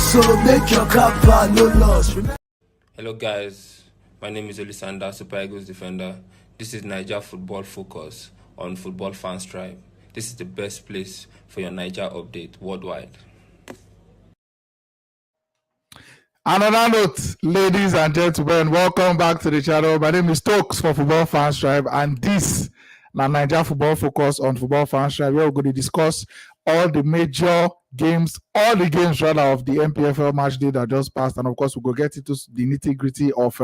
So make your kappa no loss. Hello guys, my name is Naija Super Eagles defender. This is Naija Football Focus on Football Fans Tribe. This is the best place for your Naija update worldwide. Another note, ladies and gentlemen, welcome back to the channel. My name is Stokes for Football Fans Tribe, and this is Naija Football Focus on Football Fans Tribe. We're going to discuss all the major games, of the Npfl match day that just passed, and of course, we'll go get into the nitty-gritty of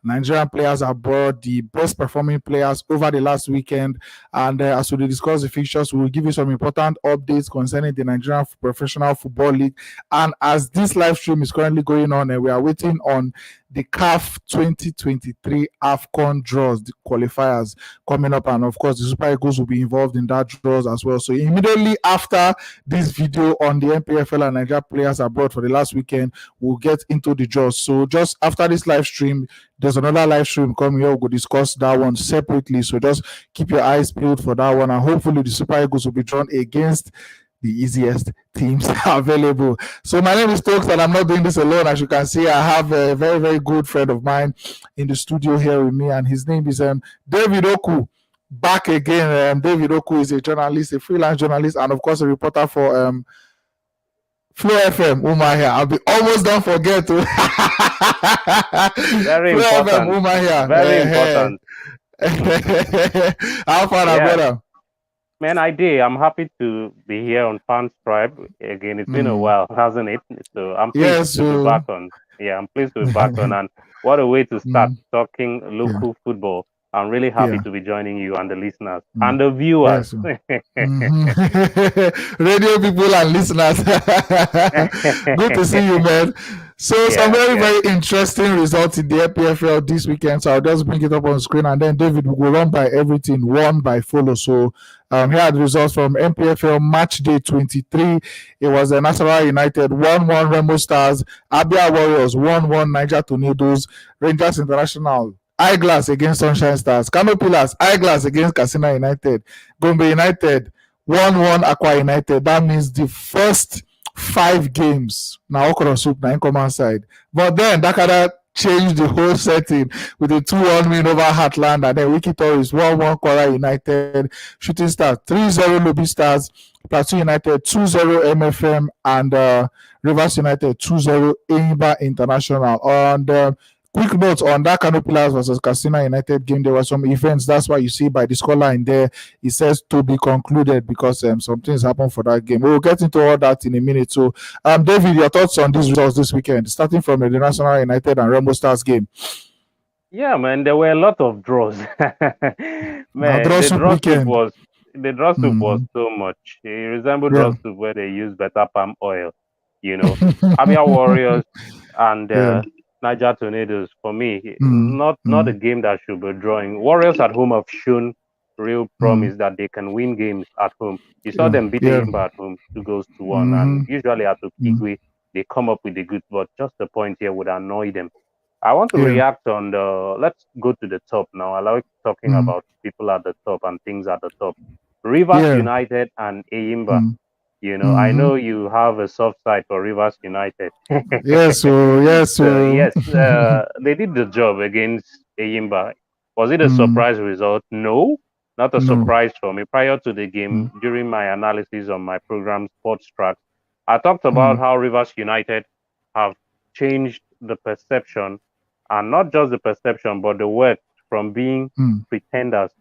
Nigerian players abroad, the best performing players over the last weekend, and as we discuss the fixtures, we'll give you some important updates concerning the Nigerian Professional Football League. And as this live stream is currently going on, and we are waiting on the CAF 2023 AFCON draws, the qualifiers coming up, and of course, the Super Eagles will be involved in that draws as well. So immediately after this video on the Npfl and Nigeria players abroad for the last weekend, we'll get into the draws. So just after this live stream, there's another live stream coming here. We'll discuss that one separately. So just keep your eyes peeled for that one, and hopefully the Super Eagles will be drawn against the easiest teams available. So my name is Stokes, and I'm not doing this alone. As you can see, I have a very, very good friend of mine in the studio here with me, and his name is David Oku. Back again. David Oku is a journalist, a freelance journalist, and of course a reporter for Flow FM. Here. I'll be almost done forget to very Flow important. FM, here. Very important. How far, brother? Man, I'm happy to be here on Fans Tribe again. It's been a while, hasn't it? So I'm pleased to be back on. Yeah, I'm pleased to be back on. And what a way to start talking local football. I'm really happy to be joining you and the listeners and the viewers. Radio people and listeners. Good to see you, man. So some very, very interesting results in the Npfl this weekend. So I'll just bring it up on screen, and then David will go run by everything one by follow. So here are the results from Npfl match day 23. It was Nasarawa United 1-1 Remo Stars, Abia Warriors 1-1 Niger Tornadoes, Rangers International Eyeglass against Sunshine Stars, Kano Pillars Eyeglass against Katsina United, Gombe United 1-1 Akwa United. That means the first 5 games now Okoro Soup na command side, but then Dakada changed the whole setting with a 2-1 win over Heartland, and then Wiki Tories 1-1 Kwara United, Shooting Stars 3-0 Lobby Stars, Plateau United 2-0 MFM, and Rivers United 2-0 Enyimba International. And quick notes on that Kano Pillars versus Katsina United game. There were some events. That's why you see by the scoreline there, it says to be concluded, because some things happened for that game. We'll get into all that in a minute. So, David, your thoughts on these results this weekend, starting from the National United and Remo Stars game? Yeah, man, there were a lot of draws. Man, the draw soup was so much. It resembled draw soup where they use better palm oil. Abia Warriors and Niger Tornadoes, for me, not a game that should be drawing. Warriors at home have shown real promise that they can win games at home. You saw them beat Enyimba at home 2-1, and usually at Okigwe, they come up with the goods, but just the point here would annoy them. I want to react on let's go to the top now. I like talking about people at the top and things at the top. Rivers United and Enyimba. I know you have a soft side for Rivers United. Yes. They did the job against Enyimba. Was it a surprise result? No, not a surprise for me. Prior to the game, during my analysis on my program Sports Track, I talked about how Rivers United have changed the perception, and not just the perception, but the work from being pretenders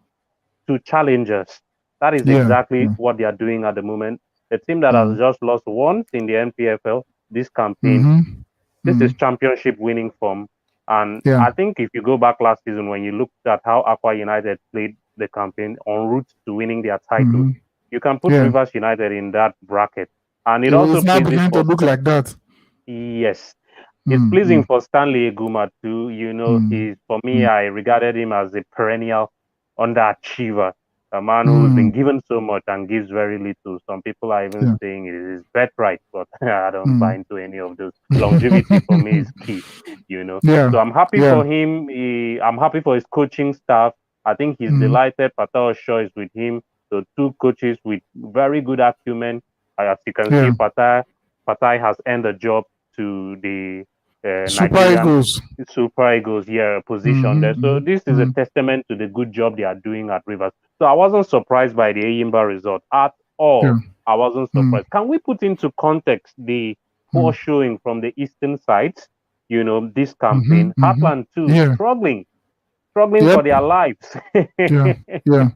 to challengers. That is exactly what they are doing at the moment. A team that has just lost once in the Npfl this campaign. This is championship winning form. And I think if you go back last season, when you looked at how Akwa United played the campaign en route to winning their title, you can put Rivers United in that bracket. And it also now beginning to look like that. Yes. It's pleasing for Stanley Eguma too. He's, for me, I regarded him as a perennial underachiever. A man who's been given so much and gives very little. Some people are even saying it is his birthright, but I don't buy into any of those. Longevity for me is key, So I'm happy for him. I'm happy for his coaching staff. I think he's delighted. Patao Shaw is with him. So 2 coaches with very good acumen. As you can see, Patai has earned a job. to the Super Nigerian Eagles. Super Eagles position there. So this is a testament to the good job they are doing at Rivers. So I wasn't surprised by the Eyimba result at all. I wasn't surprised. Can we put into context the poor showing from the eastern sides? This campaign, Heartland too, struggling for their lives. Yeah.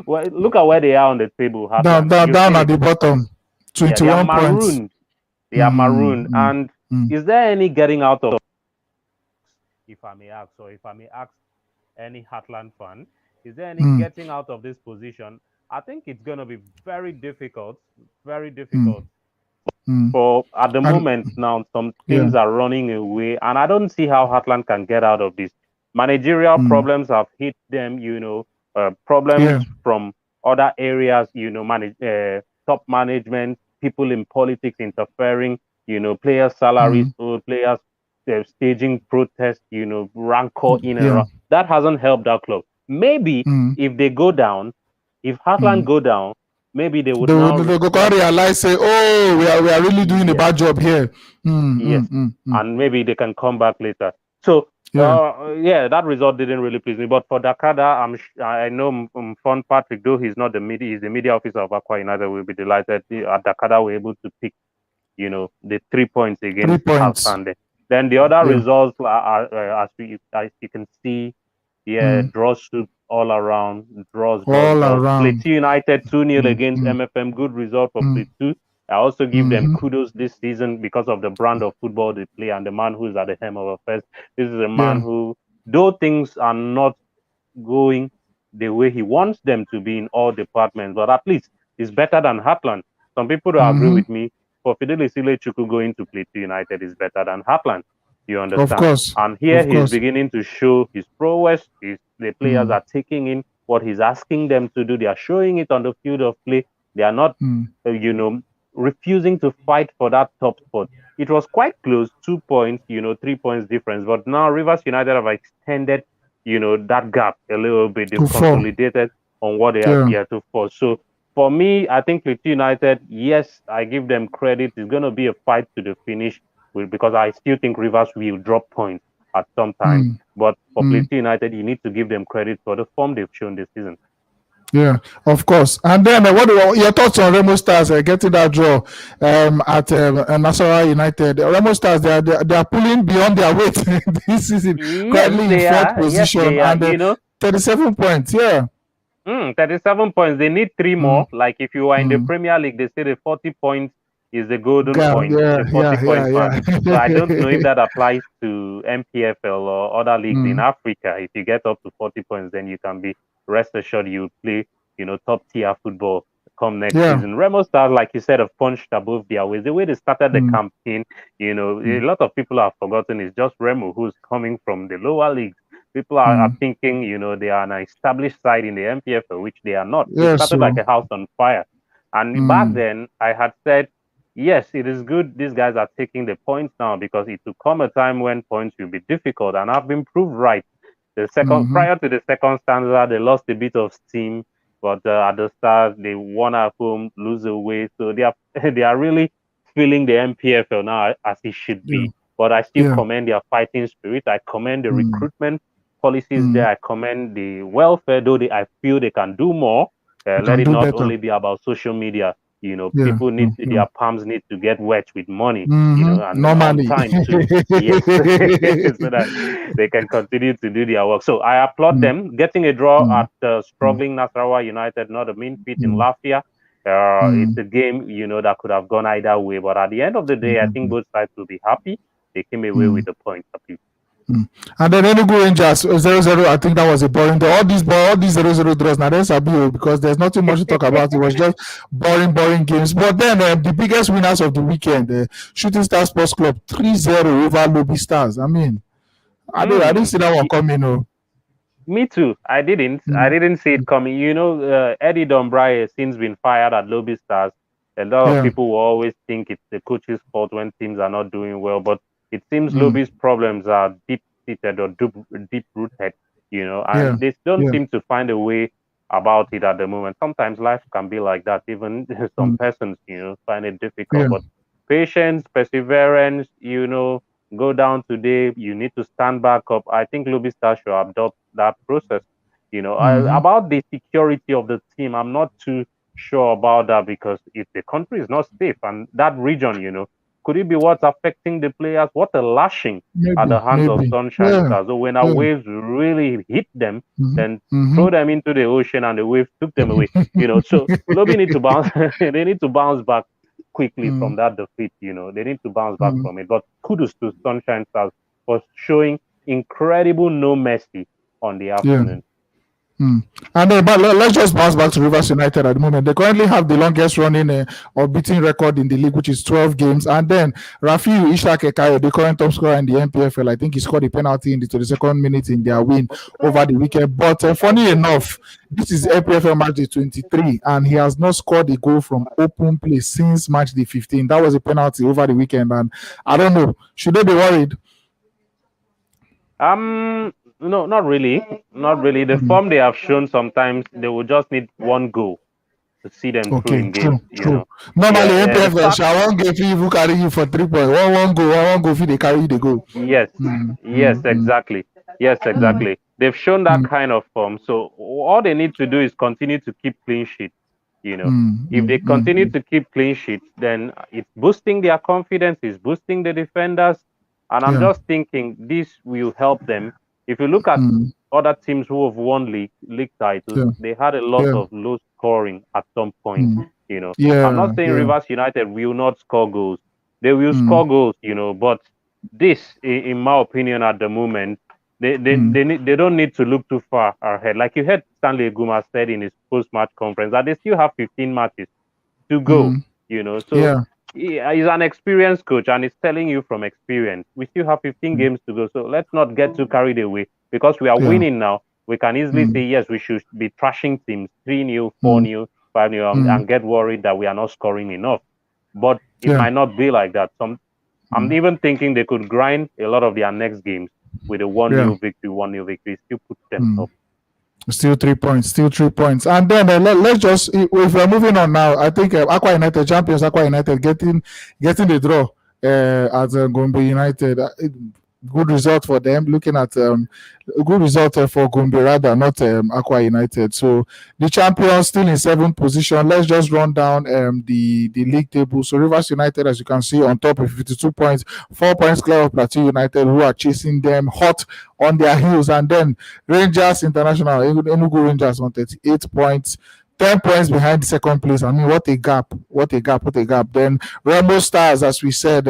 Well, look at where they are on the table, Heartland. Down at the bottom, 21 points. They are marooned. And is there any getting out of, if I may ask, or if I may ask any Heartland fan, is there any getting out of this position? I think it's going to be very difficult, very difficult. For at the moment now, some things are running away, and I don't see how Heartland can get out of this. Managerial problems have hit them, problems from other areas, top management, people in politics interfering, players' salaries, players staging protests, rancor in and around. That hasn't helped that club. Maybe if they go down, if Heartland go down, maybe they would now realize, say, oh, we are really doing a bad job here. And maybe they can come back later. So that result didn't really please me. But for Dakada, I know Fon Patrick, though he's not the media, he's the media officer of Aqua United, will be delighted. At Dakada, we're able to pick, the 3 points against Alsande. Then the other results are, as you can see, draws all around, draws. Plateau United 2-0 against MFM, good result for Plateau. I also give them kudos this season because of the brand of football they play and the man who is at the helm of affairs. This is a man who, though things are not going the way he wants them to be in all departments, but at least it's better than Heartland. Some people don't agree with me. For Fidelis Ilechukwu going to Plateau United is better than Heartland. You understand? Of course. And here he's beginning to show his prowess. The players are taking in what he's asking them to do. They are showing it on the field of play. They are not, refusing to fight for that top spot. It was quite close, 2 points, 3 points difference. But now Rivers United have extended, that gap a little bit. They've consolidated on what they are here to for. So for me, I think Plateau United, yes, I give them credit. It's going to be a fight to the finish because I still think Rivers will drop points at some time. But for Plateau United, you need to give them credit for the form they've shown this season. Yeah, of course. And then what are your thoughts on Remo Stars getting that draw at Nasarawa United? Remo Stars, they are pulling beyond their weight this season, currently in fourth position, and 37 points. 37 points. They need 3 more. Like if you are in the Premier League, they say the 40 points is the golden point. The 40 point mark. So I don't know if that applies to Npfl or other leagues in Africa. If you get up to 40 points, then you can be rest assured you play, top tier football come next season. Remo Stars, like you said, have punched above their weight. The way they started the campaign, a lot of people have forgotten it's just Remo who's coming from the lower leagues. People are thinking, they are an established side in the Npfl, which they are not. They started like a house on fire. And back then, I had said, yes, it is good these guys are taking the points now because it will come a time when points will be difficult. And I've been proved right. The second prior to the second stanza, they lost a bit of steam, but at the start they won at home, lose away. So they are really feeling the Npfl now as it should be. But I still commend their fighting spirit. I commend the recruitment policies there. I commend the welfare, though I feel they can do more. Let it not only be about social media. People need their palms need to get wet with money, and on time too. Yes, so that they can continue to do their work. So I applaud them getting a draw at struggling Nasarawa United, not a mean feat in Lafia. It's a game, that could have gone either way. But at the end of the day, I think both sides will be happy. They came away with the points. And then Enugu Rangers 0-0. I think that was a boring draw. All these 0-0 draws. Now there's Sabi because there's nothing much to talk about. It was just boring games. But then the biggest winners of the weekend, Shooting Star Sports Club 3-0 over Lobby Stars. I mean, I didn't see that one coming. Me too. I didn't see it coming. Eddie Dombrai has since been fired at Lobby Stars. A lot of people will always think it's the coach's fault when teams are not doing well, but it seems Lobby's problems are deep-seated or deep-rooted, and they don't seem to find a way about it at the moment. Sometimes life can be like that. Even some persons, find it difficult. But patience, perseverance, go down today, you need to stand back up. I think Lobby Stars should adopt that process. About the security of the team, I'm not too sure about that because if the country is not safe and that region, could it be what's affecting the players? What a lashing at the hands of Sunshine Stars. So when our waves really hit them, then throw them into the ocean and the waves took them away. So Lobby need to bounce. They need to bounce back quickly from that defeat. They need to bounce back from it. But kudos to Sunshine Stars for showing incredible no mercy on the afternoon. And but let's just bounce back to Rivers United at the moment. They currently have the longest running or beating record in the league, which is 12 games. And then Rafiu Ishaq, the current top scorer in the Npfl, I think he scored a penalty in the 22nd minute in their win over the weekend. But funny enough, this is Npfl matchday 23, and he has not scored a goal from open play since matchday 15. That was a penalty over the weekend, and I don't know. Should they be worried? No, not really. Not really. The form they have shown, sometimes they will just need one goal to see them through in games. True. Normally, MPFL won't give you carry you for 3 points. One go if they carry the goal. Yes, exactly. Yes, exactly. They've shown that kind of form. So all they need to do is continue to keep clean sheets. If they continue to keep clean sheets, then it's boosting their confidence, it's boosting the defenders. And I'm just thinking this will help them. If you look at other teams who have won league titles, they had a lot of low scoring at some point. I'm not saying Rivers United will not score goals. They will score goals, but this, in my opinion, at the moment, they don't need to look too far ahead. Like you heard Stanley Eguma said in his post-match conference that they still have 15 matches to go. So he's an experienced coach and he's telling you from experience. We still have 15 games to go, so let's not get too carried away because we are winning now. We can easily say yes, we should be trashing teams 3-0, 4-0, 5-0, and get worried that we are not scoring enough. But it might not be like that. I'm even thinking they could grind a lot of their next games with a 1-0 victory, still put them up. Still 3 points. And then let's just, if we're moving on now, I think Aqua United, champions Aqua United, getting the draw at Gombe United. Good result for them. Looking at a good result for Gombe rather, not Aqua United. So the champions still in 7th position. Let's just run down the league table. So Rivers United, as you can see, on top of 52 points, 4 points clear of Plateau United, who are chasing them hot on their heels. And then Rangers International, Enugu Rangers on 38 points. 10 points behind the second place. I mean, what a gap. Then Rainbow Stars, as we said,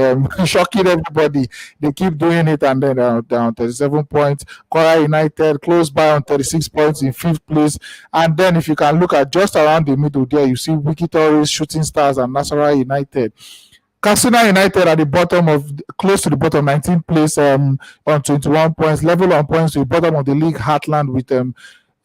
shocking everybody. They keep doing it, and then down 37 points. Kora United close by on 36 points in 5th place. And then if you can look at just around the middle there, you see Wiki Tories, Shooting Stars, and Nasarawa United. Katsina United at the bottom close to the bottom, 19th place on 21 points. Level on points to the bottom of the league, Heartland with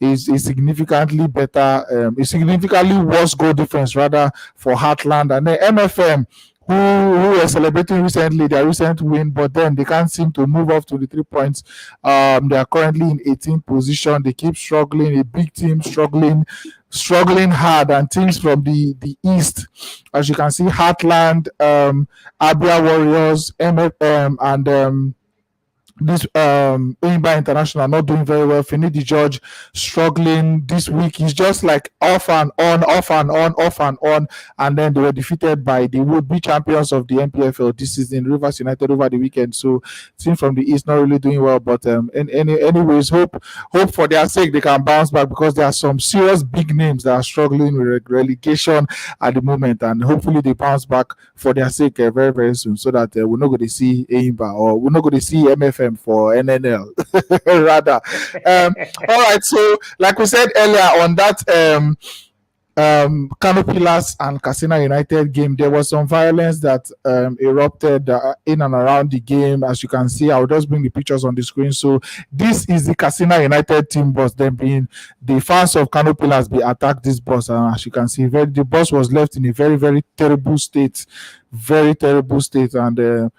is significantly better, a significantly worse goal difference rather for Heartland. And then MFM, who were celebrating recently their recent win, but then they can't seem to move off to the 3 points. They are currently in 18th position. They keep struggling. A big team struggling hard, and teams from the east, as you can see, Heartland, Abia Warriors, MFM, and this Oyinba International not doing very well. Finidi George struggling this week. He's just like off and on, and then they were defeated by the would-be champions of the Npfl this season, Rivers United, over the weekend. So team from the east not really doing well, but anyways, hope for their sake they can bounce back, because there are some serious big names that are struggling with relegation at the moment, and hopefully they bounce back for their sake very, very soon, so that we're not going to see Oyinba, or we're not going to see MFM for NNL rather. All right, so like we said earlier on that Kano Pillars and Katsina United game, there was some violence that erupted in and around the game. As you can see, I'll just bring the pictures on the screen. So this is the Katsina United team bus. Then being the fans of Kano Pillars, they attacked this bus, and as you can see, the bus was left in a very, very terrible state, and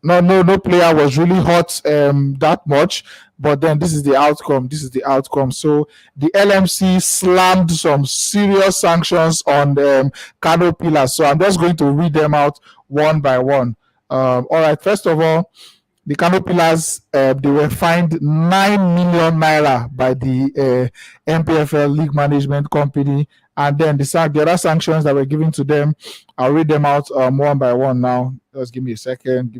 no player was really hurt that much, but then this is the outcome. So the LMC slammed some serious sanctions on Kano Pillars. So I'm just going to read them out one by one. All right, first of all, the Kano Pillars, they were fined 9 million naira by the Npfl League Management Company. And then the other sanctions that were given to them, I'll read them out one by one now. Just give me a second.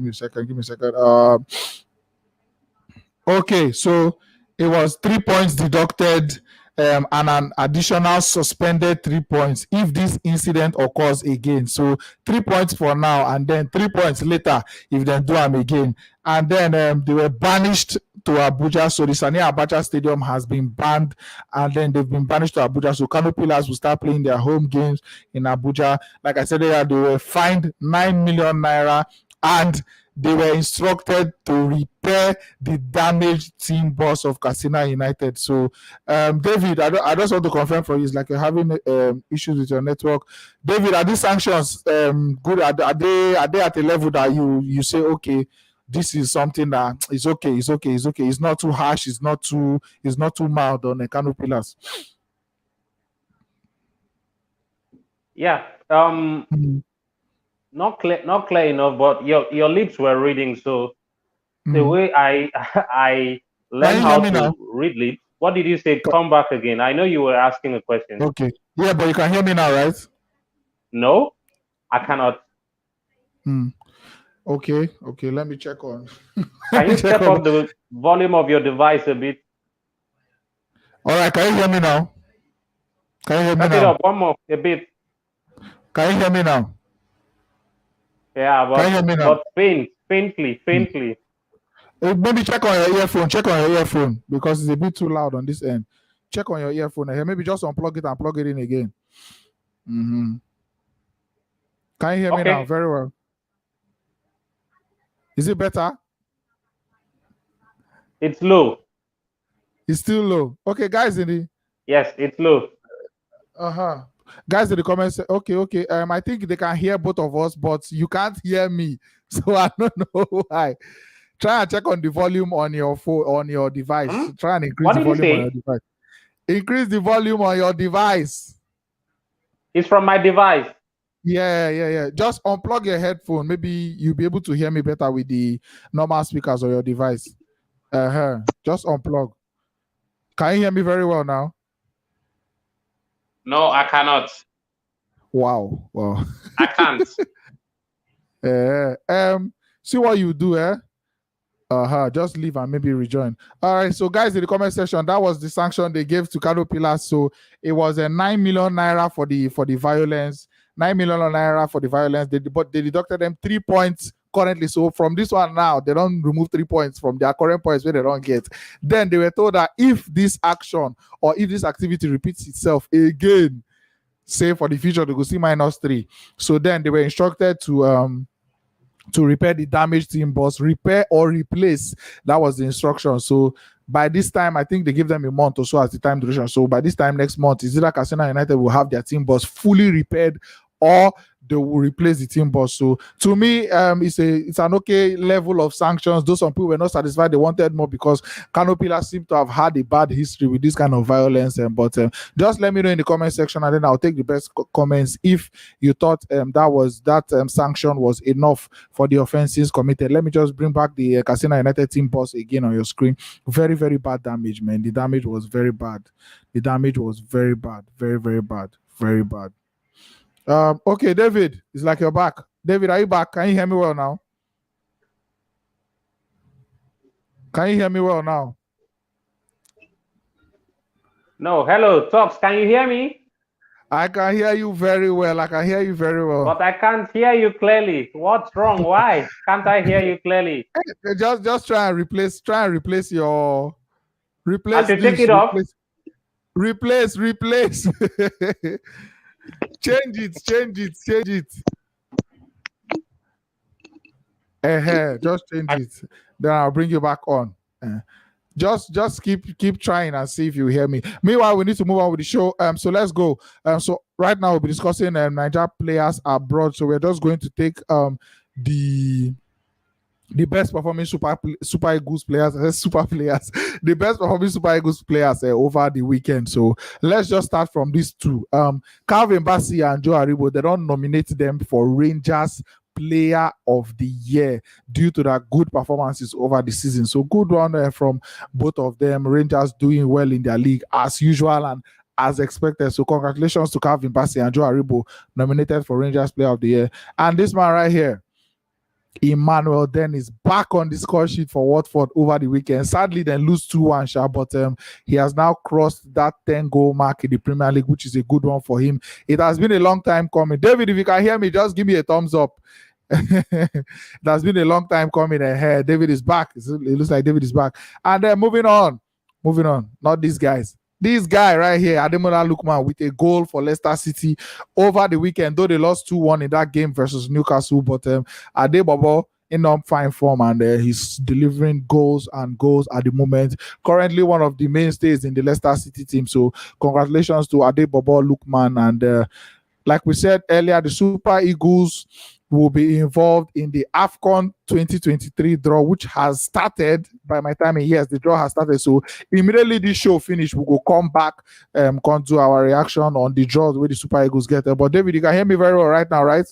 Okay, so it was 3 points deducted and an additional suspended 3 points if this incident occurs again. So 3 points for now, and then 3 points later if they do them again. And then they were banished to Abuja. So the Sani Abacha Stadium has been banned, and then they've been banished to Abuja. So Kano Pillars will start playing their home games in Abuja. Like I said earlier, they were fined 9 million naira, and they were instructed to repair the damaged team bus of Katsina United. So, David, I just want to confirm for you, it's like you're having issues with your network. David, are these sanctions good? Are they at a level that you say, okay, this is something that is okay, it's not too harsh, it's not too mild on the Kano Pillars? Yeah. Not clear enough, but your lips were reading. So the way I learned how to read lips. What did you say? Come back again. I know you were asking a question. Okay. Yeah, but you can hear me now, right? No, I cannot. Okay. Let me check on. Can you step up the volume of your device a bit? All right. Can you hear me now? Step it up one more, a bit. Can you hear me now? Yeah, but faintly. Maybe check on your earphone because it's a bit too loud on this end. Check on your earphone here. Maybe just unplug it and plug it in again. Can you hear me now? Very well. Is it better? It's low. It's still low. Okay, guys Yes, it's low. Guys in the comments say, okay. I think they can hear both of us, but you can't hear me. So I don't know why. Try and check on the volume on your phone, on your device. Try and increase the volume on your device. Increase the volume on your device. It's from my device. Yeah. Just unplug your headphone. Maybe you'll be able to hear me better with the normal speakers on your device. Just unplug. Can you hear me very well now? No, I cannot. Wow. I can't. See what you do, just leave and maybe rejoin. All right, so guys, in the comment section, that was the sanction they gave to Kano Pillars. So it was a 9 million naira for the violence. 9 million naira for the violence. But they deducted them 3 points currently. So from this one now, they don't remove 3 points from their current points where they don't get. Then they were told that if this action or if this activity repeats itself again, say for the future, they go see -3. So then they were instructed to repair the damaged team bus, repair or replace. That was the instruction. So by this time, I think they give them a month or so as the time duration. So by this time next month, is either Katsina United will have their team bus fully repaired or they will replace the team bus. So to me, it's an okay level of sanctions. Though some people were not satisfied, they wanted more because Kano Pillars seem to have had a bad history with this kind of violence. But just let me know in the comment section, and then I'll take the best comments if you thought that sanction was enough for the offenses committed. Let me just bring back the Katsina United team bus again on your screen. Very, very bad damage, man. The damage was very bad. Very, very bad. Very bad. Okay, David, it's like you're back. David, are you back? Can you hear me well now? No, hello, Talks. Can you hear me? I can hear you very well. But I can't hear you clearly. What's wrong? Why can't I hear you clearly? Just try and replace your I should take it off. Replace. Change it. Just change it. Then I'll bring you back on. Just keep trying and see if you hear me. Meanwhile, we need to move on with the show. So let's go. So right now we'll be discussing Naija players abroad. So we're just going to take the best performing Super Eagles players, the best performing Super Eagles players over the weekend. So let's just start from these two. Calvin Bassey and Joe Aribo, they don't nominate them for Rangers Player of the Year due to their good performances over the season. So good one from both of them. Rangers doing well in their league as usual and as expected. So congratulations to Calvin Bassey and Joe Aribo, nominated for Rangers Player of the Year. And this man right here, Emmanuel Dennis, back on the score sheet for Watford over the weekend. Sadly, they lose 2-1, but he has now crossed that 10-goal mark in the Premier League, which is a good one for him. It has been a long time coming. David, if you can hear me, just give me a thumbs up. It has been a long time coming ahead. David is back. It looks like David is back. And then moving on. Not these guys. This guy right here, Ademola Lookman, with a goal for Leicester City over the weekend, though they lost 2-1 in that game versus Newcastle. But Adebobo in fine form, and he's delivering goals at the moment. Currently one of the mainstays in the Leicester City team. So congratulations to Adebobo, Lookman, and like we said earlier, the Super Eagles will be involved in the AFCON 2023 draw, which has started by my time. Yes, the draw has started. So immediately this show finished, we will come back, come to our reaction on the draws where the Super Eagles get there. But David, you can hear me very well right now, right?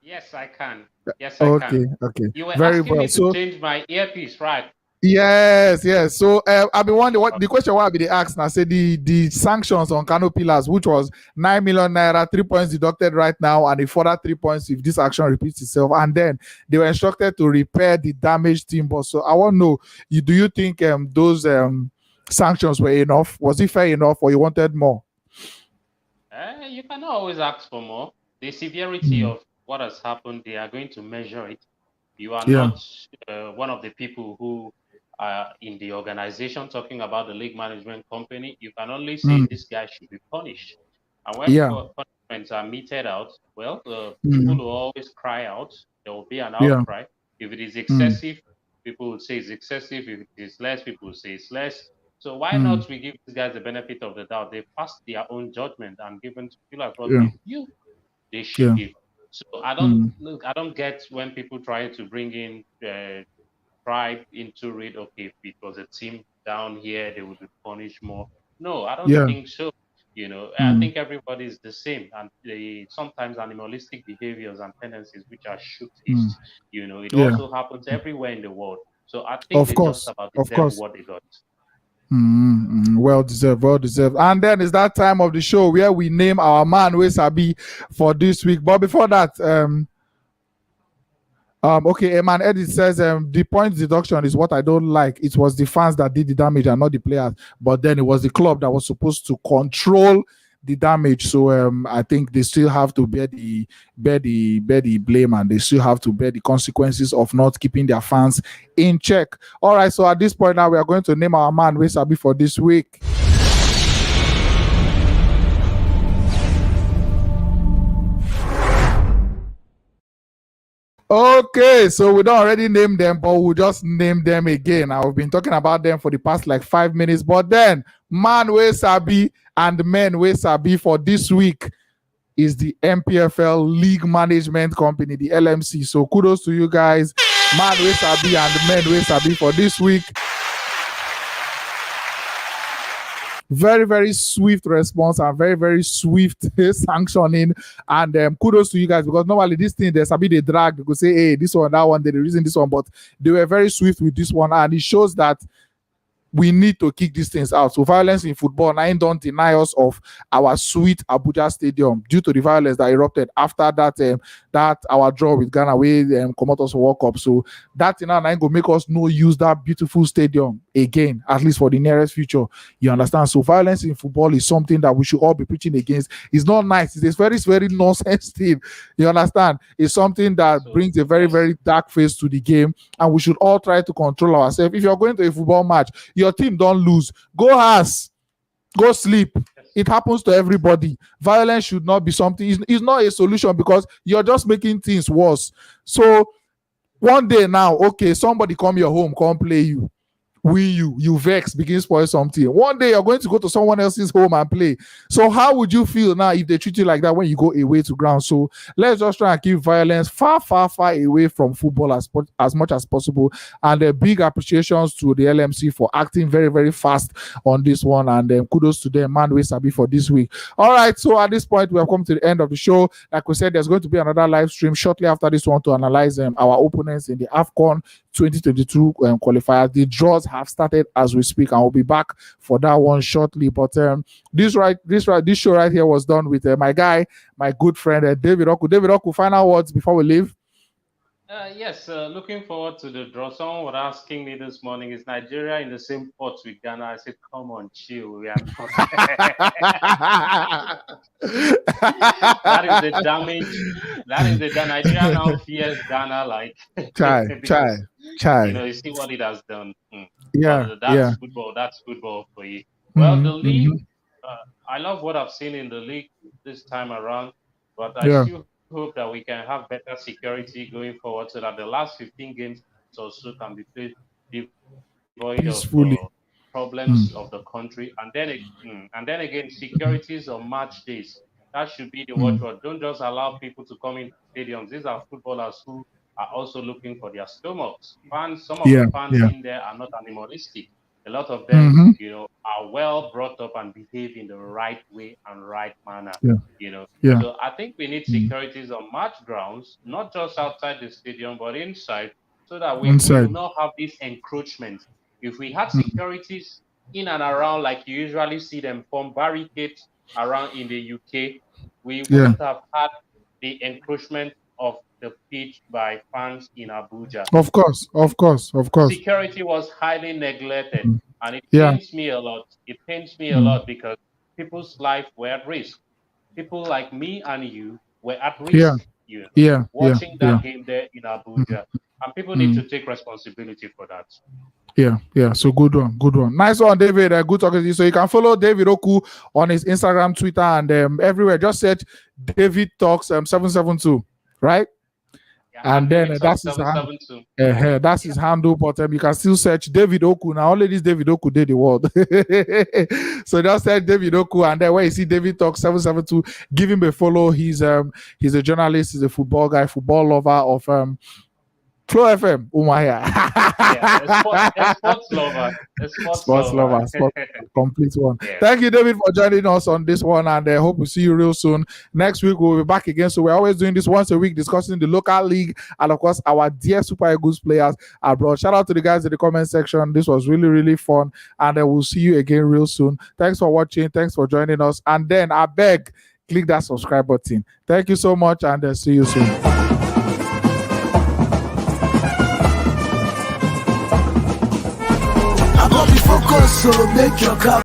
Yes, I can. Yes, I can. Okay. You were very asking me to change my earpiece, right? Yes. So I've been wondering what the question why I be asked now. Say the sanctions on Kano Pillars, which was 9 million naira, 3 points deducted right now, and a further 3 points if this action repeats itself. And then they were instructed to repair the damaged timber. So I want to know, do you think those sanctions were enough? Was it fair enough, or you wanted more? You can always ask for more. The severity of what has happened, they are going to measure it. You are not one of the people who are in the organization talking about the league management company. You can only say this guy should be punished. And when punishments are meted out, well, people will always cry out. There will be an outcry. If it is excessive, people will say it's excessive. If it is less, people will say it's less. So why not we give these guys the benefit of the doubt? They passed their own judgment and given to people as what they should give. So I don't get when people try to bring in tribe into it. Okay, if it was a team down here, they would be punished more. No, I don't think so. I think everybody is the same, and sometimes animalistic behaviors and tendencies which are shoot-based. It also happens everywhere in the world. So I think they just about deserve what they got. Well deserved. And then it's that time of the show where we name our man Wey Sabi for this week. But before that, okay, man, Edit says the point deduction is what I don't like. It was the fans that did the damage and not the players. But then it was the club that was supposed to control the damage. So I think they still have to bear the blame, and they still have to bear the consequences of not keeping their fans in check. All right, so at this point now we are going to name our man Wey Sabi for this week. Okay, so we don't already name them, but we'll just name them again. I've been talking about them for the past 5 minutes, but then man Wey Sabi and men Wey Sabi for this week is the Npfl League Management Company, the LMC. So kudos to you guys, man Wey Sabi and men Wey Sabi for this week. Very, very swift response and very, very swift sanctioning. And kudos to you guys, because normally this thing, there's a bit of drag. They could say, hey, this one, that one, they're using this one, but they were very swift with this one. And it shows that we need to kick these things out. So violence in football, now don't deny us of our sweet Abuja Stadium due to the violence that erupted after that our draw with Ghana, we come out of World Cup. So that now going to make us no use that beautiful stadium again, at least for the nearest future. You understand? So violence in football is something that we should all be preaching against. It's not nice. It's a very, very nonsense thing. You understand? It's something that brings a very, very dark face to the game, and we should all try to control ourselves. If you're going to a football match, your team don't lose, go sleep. It happens to everybody. Violence should not be something. It's not a solution, because you're just making things worse. So one day now, okay, somebody come your home, come play you. win you vex, begin spoil something. One day you're going to go to someone else's home and play. So how would you feel now if they treat you like that when you go away to ground? So let's just try and keep violence far away from football as much as possible. And big appreciations to the LMC for acting very fast on this one, and kudos to them, man. Wey Sabi for this week. All right, so at this point we have come to the end of the show. Like we said, there's going to be another live stream shortly after this one to analyze our opponents in the AFCON 2022 qualifiers. The draws have started as we speak, and we'll be back for that one shortly. But this show right here was done with my guy, my good friend David Oku. David Oku, final words before we leave. Yes, looking forward to the draw. Someone was asking me this morning, is Nigeria in the same pot with Ghana? I said, come on, chill. We are not. That is the damage. That is the Nigeria now fears Ghana like. Chai. You know, you see what it has done. Yeah, that's football. That's football for you. Well, the league. I love what I've seen in the league this time around, but I still hope that we can have better security going forward so that the last 15 games or so can be played devoid of problems of the country. And then again, securities on match days. That should be the watchword. Don't just allow people to come into stadiums. These are footballers who are also looking for their stomachs. Fans, some of the fans in there are not animalistic. A lot of them, you know, are well brought up and behave in the right way and right manner. You know, so I think we need securities on match grounds, not just outside the stadium, but inside, so that we will not have this encroachment. If we had securities in and around, like you usually see them form barricades around in the UK, we wouldn't have had the encroachment of the pitch by fans in Abuja. Of course. Security was highly neglected, and it pains me a lot. It pains me a lot because people's life were at risk. People like me and you were at risk. Watching that game there in Abuja, and people need to take responsibility for that. So good one. Nice one, David. Good talking to you. So you can follow David Oku on his Instagram, Twitter, and everywhere. Just search David Talks 772, right? And then that's his handle, but you can still search David Oku. Now only this David Oku did the world. So just search David Oku, and then where you see David Talk 772, give him a follow. He's a journalist, he's a football guy, football lover of Flow FM. Sports lover. Complete one. Thank you, David, for joining us on this one, and I hope we see you real soon. Next week we'll be back again. So we're always doing this once a week, discussing the local league and of course our dear Super Eagles players abroad. Shout out to the guys in the comment section. This was really fun, and we'll see you again real soon. Thanks for watching. Thanks for joining us. And then I beg, click that subscribe button. Thank you so much, and see you soon. Focus, so make your cup.